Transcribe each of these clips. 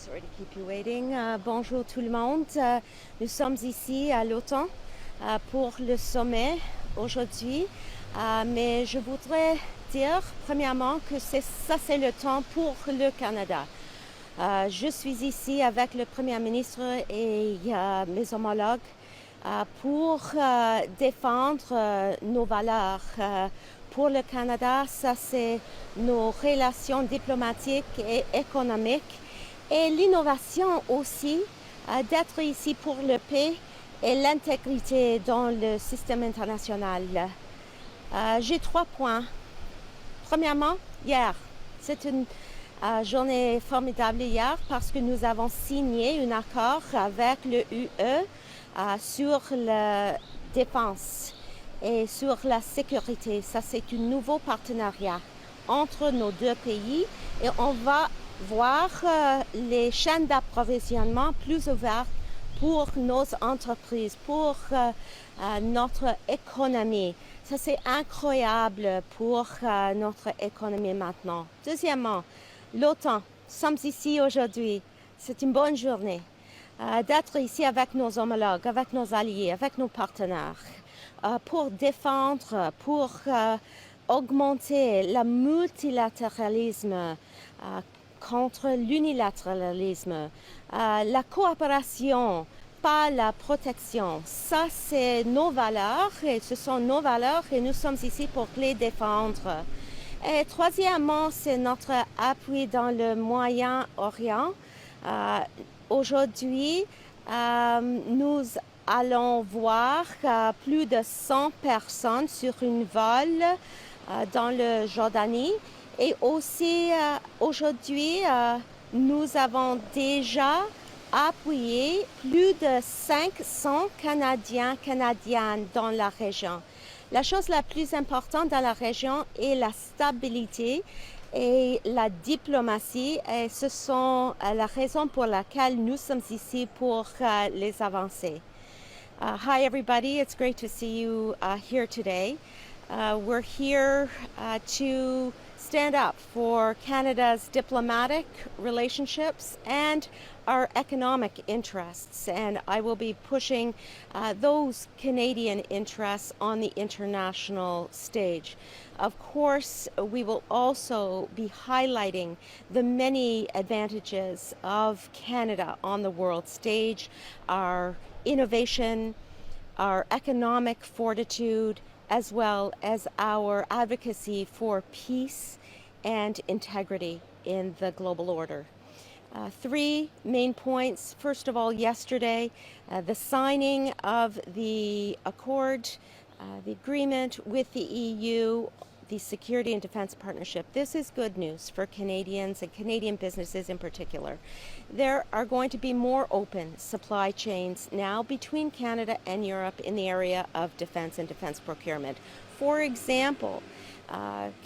Sorry to keep you waiting. Bonjour tout le monde. Nous sommes ici à l'OTAN pour le sommet aujourd'hui. Mais je voudrais dire premièrement que c'est le temps pour le Canada. Je suis ici avec le Premier ministre et mes homologues pour défendre nos valeurs. Pour le Canada, ça c'est nos relations diplomatiques et économiques et l'innovation aussi, d'être ici pour la paix et l'intégrité dans le système international. J'ai 3 points. Premièrement, hier, c'est une journée formidable hier parce que nous avons signé un accord avec le UE sur la défense et sur la sécurité. Ça, c'est un nouveau partenariat entre nos deux pays et on va voir les chaînes d'approvisionnement plus ouvertes pour nos entreprises, pour notre économie. Ça, c'est incroyable pour notre économie maintenant. Deuxièmement, l'OTAN, nous sommes ici aujourd'hui. C'est une bonne journée d'être ici avec nos homologues, avec nos alliés, avec nos partenaires, pour défendre, pour augmenter le multilatéralisme contre l'unilatéralisme, la coopération, pas la protection. Ça, c'est nos valeurs et ce sont nos valeurs et nous sommes ici pour les défendre. Et troisièmement, c'est notre appui dans le Moyen-Orient. Aujourd'hui, nous allons voir plus de 100 personnes sur une vol dans le Jordanie. Et aussi, aujourd'hui, nous avons déjà appuyé plus de 500 Canadiens, Canadiennes dans la région. La chose la plus importante dans la région est la stabilité et la diplomatie. Et ce sont la raison pour laquelle nous sommes ici pour les avancer. Hi everybody, it's great to see you here today. We're here to stand up for Canada's diplomatic relationships and our economic interests, and I will be pushing those Canadian interests on the international stage. Of course, we will also be highlighting the many advantages of Canada on the world stage, our innovation, our economic fortitude, as well as our advocacy for peace and integrity in the global order. 3 main points. First of all, yesterday, the signing of the accord, the agreement with the EU, the Security and Defence Partnership. This is good news for Canadians and Canadian businesses in particular. There are going to be more open supply chains now between Canada and Europe in the area of defence and defence procurement. For example,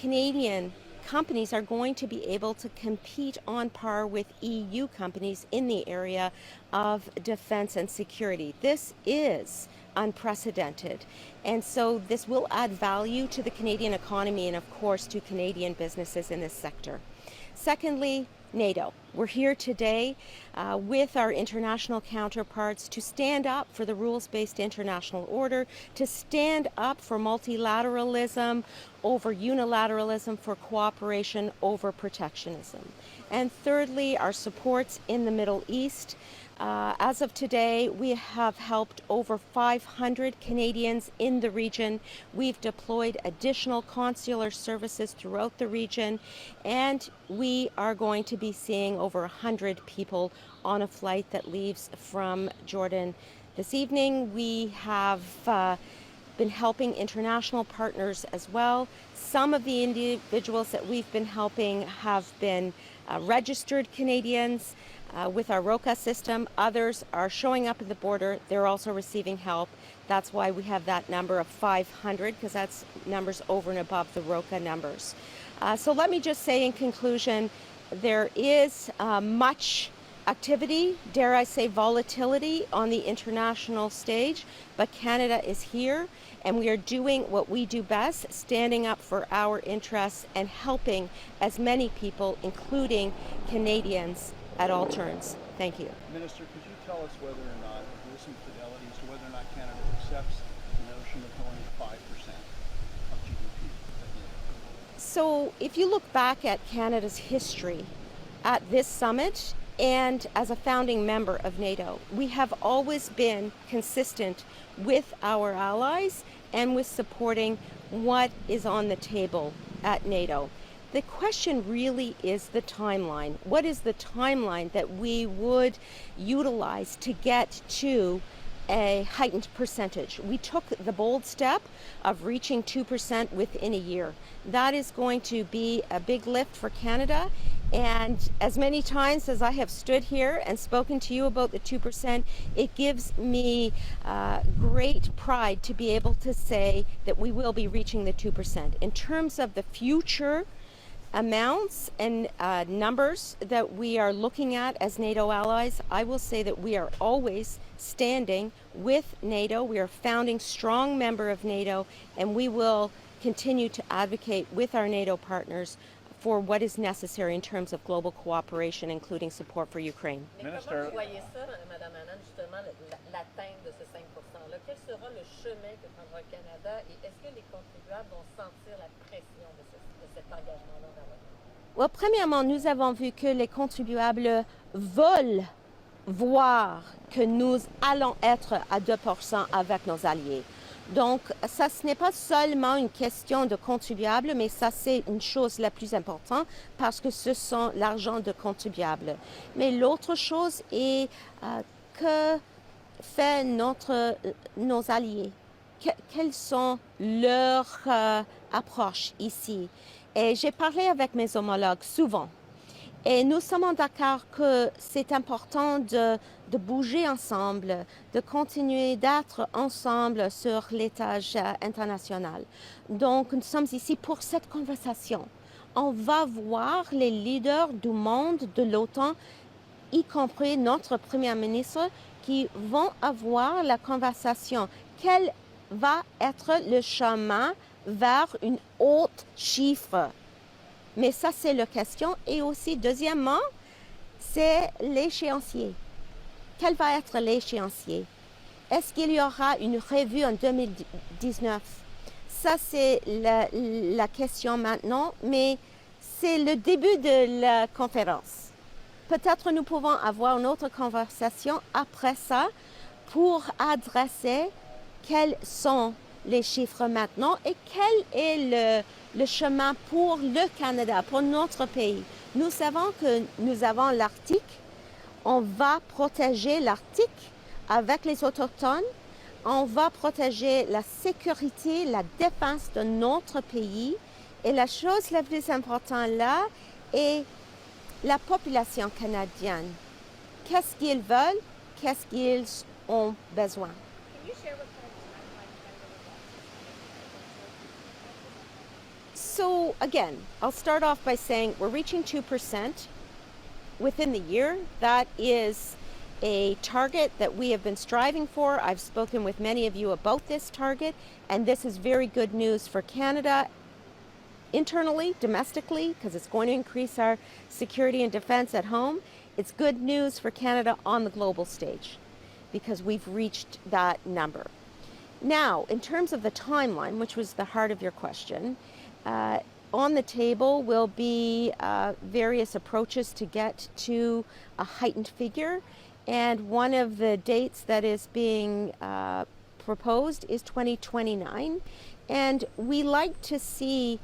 Canadian companies are going to be able to compete on par with EU companies in the area of defence and security. This is unprecedented, and so this will add value to the Canadian economy and of course to Canadian businesses in this sector. Secondly, NATO. We're here today with our international counterparts to stand up for the rules-based international order, to stand up for multilateralism over unilateralism, for cooperation over protectionism. And thirdly, our supports in the Middle East. As of today, we have helped over 500 Canadians in the region. We've deployed additional consular services throughout the region, and we are going to be seeing over 100 people on a flight that leaves from Jordan this evening. We have been helping international partners as well. Some of the individuals that we've been helping have been registered Canadians with our ROCA system. Others are showing up at the border. They're also receiving help. That's why we have that number of 500, because that's numbers over and above the ROCA numbers. So let me just say in conclusion, there is much activity, dare I say volatility, on the international stage, but Canada is here and we are doing what we do best, standing up for our interests and helping as many people, including Canadians, at all turns. Thank you. Minister, could you tell us whether or not, with some fidelity as to whether or not Canada accepts the notion of going to 5% of GDP? So if you look back at Canada's history at this summit and as a founding member of NATO, we have always been consistent with our allies and with supporting what is on the table at NATO. The question really is the timeline. What is the timeline that we would utilize to get to a heightened percentage? We took the bold step of reaching 2% within a year. That is going to be a big lift for Canada. And as many times as I have stood here and spoken to you about the 2%, it gives me great pride to be able to say that we will be reaching the 2%. In terms of the future amounts and numbers that we are looking at as NATO allies, I will say that we are always standing with NATO. We are a founding strong member of NATO, and we will continue to advocate with our NATO partners for what is necessary in terms of global cooperation, including support for Ukraine. Minister, comment vous voyez ça, Madame Anand, justement, l'atteinte de ce 5%-là? Quel sera le chemin que prendra le Canada et est-ce que les contribuables vont sentir la pression de cet engagement-là vers le Well, premièrement, nous avons vu que les contribuables veulent voir que nous allons être à 2% avec nos alliés. Donc, ça, ce n'est pas seulement une question de contribuables, mais ça, c'est une chose la plus importante parce que ce sont l'argent de contribuables. Mais l'autre chose est que fait nos alliés? Quelles sont leurs approches ici? Et j'ai parlé avec mes homologues souvent. Et nous sommes d'accord que c'est important de bouger ensemble, de continuer d'être ensemble sur l'étage international. Donc, nous sommes ici pour cette conversation. On va voir les leaders du monde de l'OTAN, y compris notre Premier ministre, qui vont avoir la conversation. Quel va être le chemin vers une haute chiffre? Mais ça, c'est la question. Et aussi, deuxièmement, c'est l'échéancier. Quel va être l'échéancier? Est-ce qu'il y aura une revue en 2019? Ça, c'est la question maintenant, mais c'est le début de la conférence. Peut-être nous pouvons avoir une autre conversation après ça pour adresser quels sont les chiffres maintenant et quel est le chemin pour le Canada, pour notre pays. Nous savons que nous avons l'Arctique. On va protéger l'Arctique avec les Autochtones. On va protéger la sécurité, la défense de notre pays. Et la chose la plus importante là est la population canadienne. Qu'est-ce qu'ils veulent? Qu'est-ce qu'ils ont besoin? So again, I'll start off by saying we're reaching 2% within the year. That is a target that we have been striving for. I've spoken with many of you about this target, and this is very good news for Canada internally, domestically, because it's going to increase our security and defense at home. It's good news for Canada on the global stage because we've reached that number. Now, in terms of the timeline, which was the heart of your question, on the table will be various approaches to get to a heightened figure, and one of the dates that is being proposed is 2029, and we like to see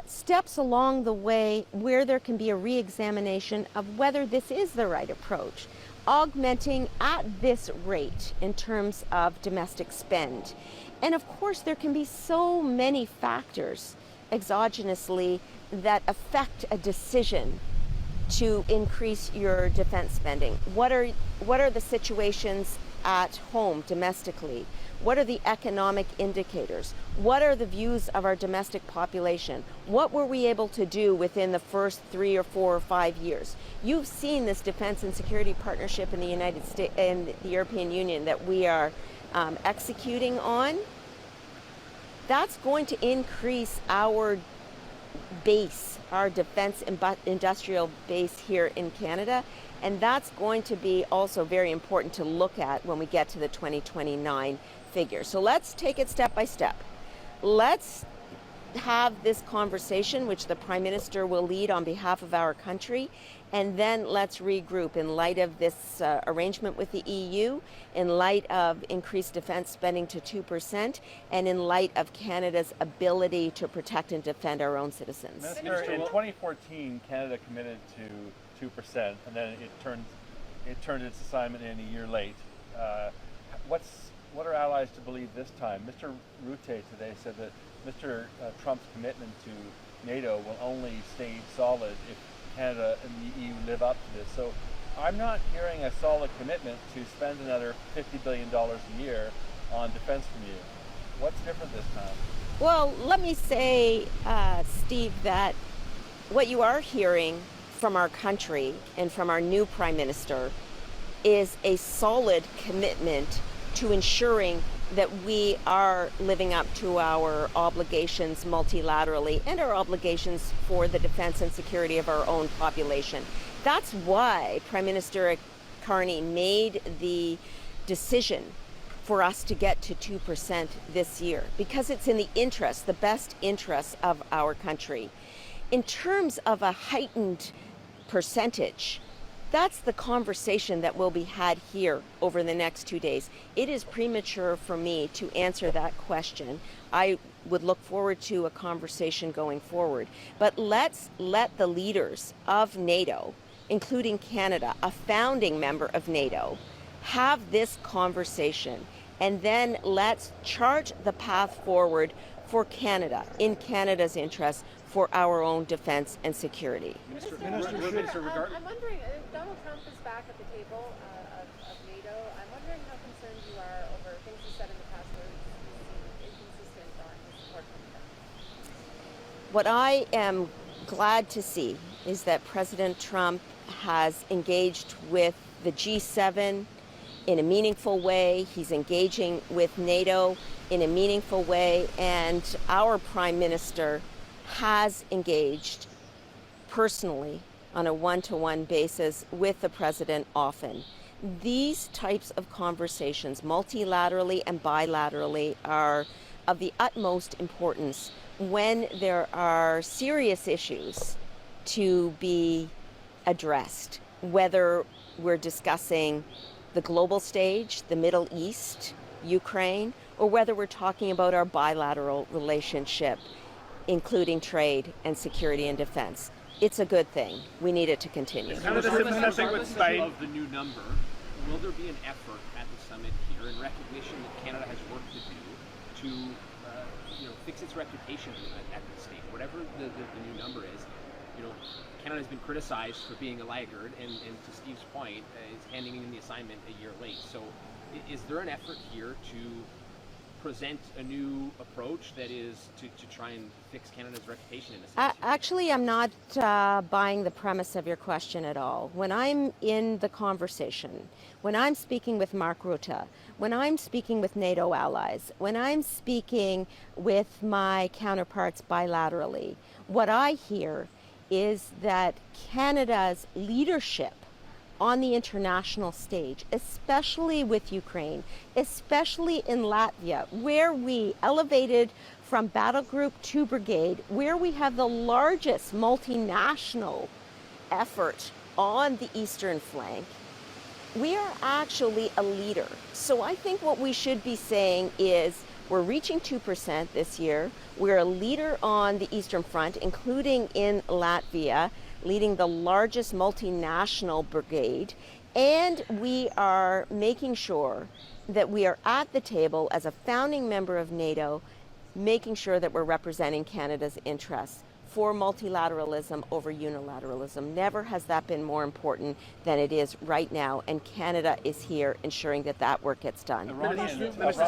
steps along the way where there can be a re-examination of whether this is the right approach, augmenting at this rate in terms of domestic spend. And of course, there can be so many factors exogenously that affect a decision to increase your defense spending. What are the situations at home domestically? What are the economic indicators? What are the views of our domestic population? What were we able to do within the first 3 or 4 or 5 years? You've seen this defense and security partnership in the United States and the European Union that we are executing on. That's going to increase our base, our defense industrial base here in Canada. And that's going to be also very important to look at when we get to the 2029 figure. So let's take it step by step. Let's have this conversation, which the Prime Minister will lead on behalf of our country, and then let's regroup in light of this arrangement with the EU, in light of increased defense spending to 2%, and in light of Canada's ability to protect and defend our own citizens. Minister, in 2014, Canada committed to 2%, and then it turned its assignment in a year late. What are allies to believe this time? Mr. Rutte today said that Mr. Trump's commitment to NATO will only stay solid if Canada and the EU live up to this. So I'm not hearing a solid commitment to spend another $50 billion a year on defense from you. What's different this time? Well, let me say, Steve, that what you are hearing from our country and from our new Prime Minister is a solid commitment to ensuring that we are living up to our obligations multilaterally and our obligations for the defense and security of our own population. That's why Prime Minister Carney made the decision for us to get to 2% this year, because it's in the interest, the best interest of our country. In terms of a heightened percentage, that's the conversation that will be had here over the next 2 days. It is premature for me to answer that question. I would look forward to a conversation going forward. But let's let the leaders of NATO, including Canada, a founding member of NATO, have this conversation. And then let's chart the path forward for Canada, in Canada's interest, for our own defense and security. I'm wondering, Donald Trump is back at the table of NATO. I'm wondering how concerned you are over things he said in the past where he's inconsistent on his support for defense. What I am glad to see is that President Trump has engaged with the G7 in a meaningful way. He's engaging with NATO in a meaningful way, and our Prime Minister has engaged personally on a one-to-one basis with the President often. These types of conversations, multilaterally and bilaterally, are of the utmost importance when there are serious issues to be addressed, whether we're discussing the global stage, the Middle East, Ukraine, or whether we're talking about our bilateral relationship, including trade and security and defense. It's a good thing. We need it to continue. Of the new number, will there be an effort at the summit here in recognition that Canada has work to do to fix its reputation at this stage? Whatever the new number is, Canada has been criticized for being a laggard, and to Steve's point, is handing in the assignment a year late. So is there an effort here to present a new approach that is to try and fix Canada's reputation in a sense? Actually, I'm not buying the premise of your question at all. When I'm in the conversation, when I'm speaking with Mark Rutte, when I'm speaking with NATO allies, when I'm speaking with my counterparts bilaterally, what I hear is that Canada's leadership on the international stage, especially with Ukraine, especially in Latvia, where we elevated from battle group to brigade, where we have the largest multinational effort on the eastern flank, we are actually a leader. So I think what we should be saying is we're reaching 2% this year. We're a leader on the Eastern Front, including in Latvia, leading the largest multinational brigade. And we are making sure that we are at the table as a founding member of NATO, making sure that we're representing Canada's interests for multilateralism over unilateralism. Never has that been more important than it is right now, and Canada is here ensuring that that work gets done.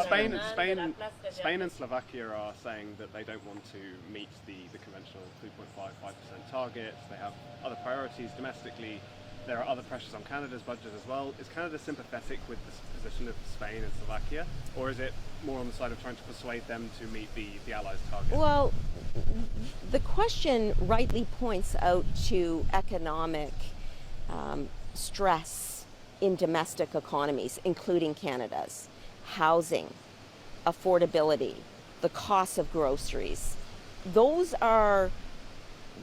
Spain and Slovakia are saying that they don't want to meet the conventional 3.55% target. They have other priorities domestically. there are other pressures on Canada's budget as well. Is Canada sympathetic with the position of Spain and Slovakia, or is it more on the side of trying to persuade them to meet the Allies' target? Well, the question rightly points out to economic stress in domestic economies, including Canada's. Housing, affordability, the cost of groceries. Those are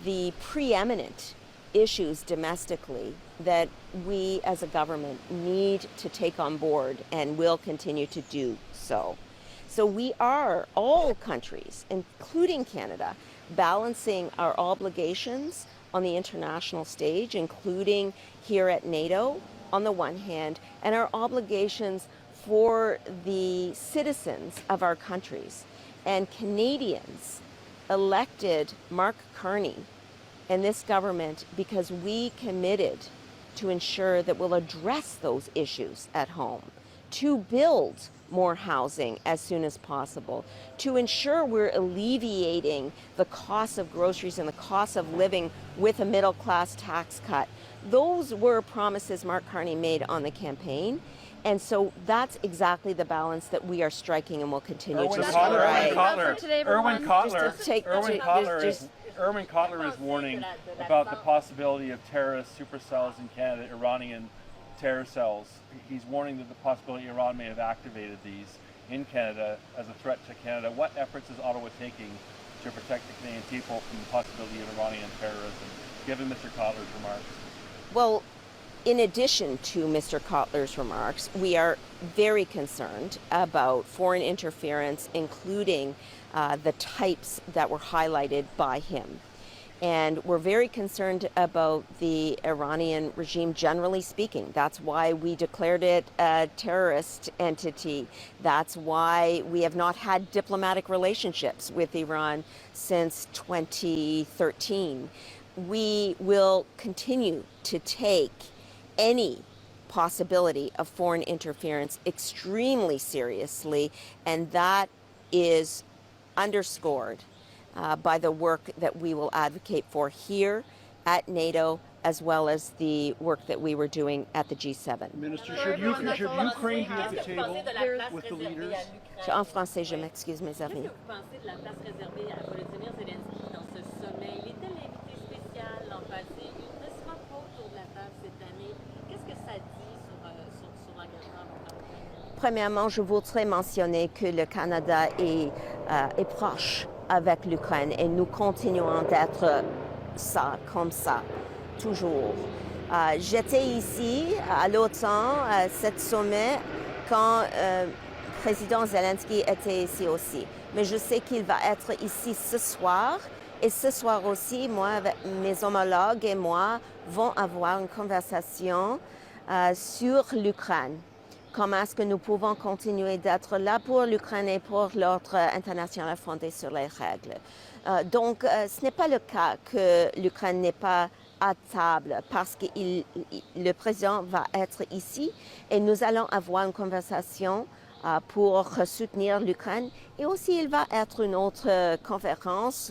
the preeminent issues domestically that we as a government need to take on board and will continue to do so. So we are, all countries, including Canada, balancing our obligations on the international stage, including here at NATO on the one hand, and our obligations for the citizens of our countries. And Canadians elected Mark Carney and this government because we committed to ensure that we'll address those issues at home, to build more housing as soon as possible, to ensure we're alleviating the cost of groceries and the cost of living with a middle class tax cut. Those were promises Mark Carney made on the campaign. And so that's exactly the balance that we are striking and will continue to strike. Erwin Kotler is warning about the possibility of terrorist supercells in Canada, Iranian terror cells. He's warning that the possibility Iran may have activated these in Canada as a threat to Canada. What efforts is Ottawa taking to protect the Canadian people from the possibility of Iranian terrorism, given Mr. Kotler's remarks? Well, in addition to Mr. Kotler's remarks, we are very concerned about foreign interference, including the types that were highlighted by him. And we're very concerned about the Iranian regime, generally speaking. That's why we declared it a terrorist entity. That's why we have not had diplomatic relationships with Iran since 2013. We will continue to take any possibility of foreign interference extremely seriously, and that is underscored by the work that we will advocate for here at NATO, as well as the work that we were doing at the G7. Minister, should Ukraine be at the table with the leaders? En français, je m'excuse, mes amis. Qu'est-ce que vous pensez de la place réservée à Volodymyr Zelensky dans ce sommet? Il était l'invité spécial l'an passé. Il ne sera pas autour de la table cette année. Qu'est-ce que ça dit sur l'engagement à l'Ukraine? Premièrement, je voudrais mentionner que le Canada est proche avec l'Ukraine et nous continuons d'être ça, comme ça, toujours. J'étais ici à l'OTAN, à cet sommet, quand le président Zelensky était ici aussi. Mais je sais qu'il va être ici ce soir. Et ce soir aussi, moi, avec mes homologues et moi, vont avoir une conversation sur l'Ukraine. Comment est-ce que nous pouvons continuer d'être là pour l'Ukraine et pour l'ordre international fondé sur les règles. Donc, ce n'est pas le cas que l'Ukraine n'est pas à table parce que le président va être ici et nous allons avoir une conversation pour soutenir l'Ukraine. Et aussi, il va être une autre conférence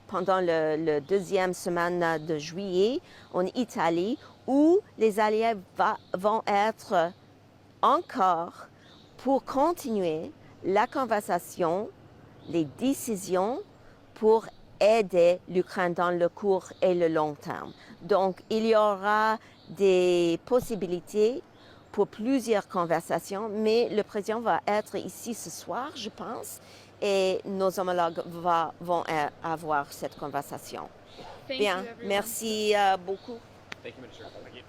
pendant le deuxième semaine de juillet en Italie où les alliés vont être encore pour continuer la conversation, les décisions pour aider l'Ukraine dans le court et le long terme. Donc, il y aura des possibilités pour plusieurs conversations, mais le président va être ici ce soir, je pense, et nos homologues vont avoir cette conversation. Bien, merci beaucoup. Thank you, Minister. Thank you.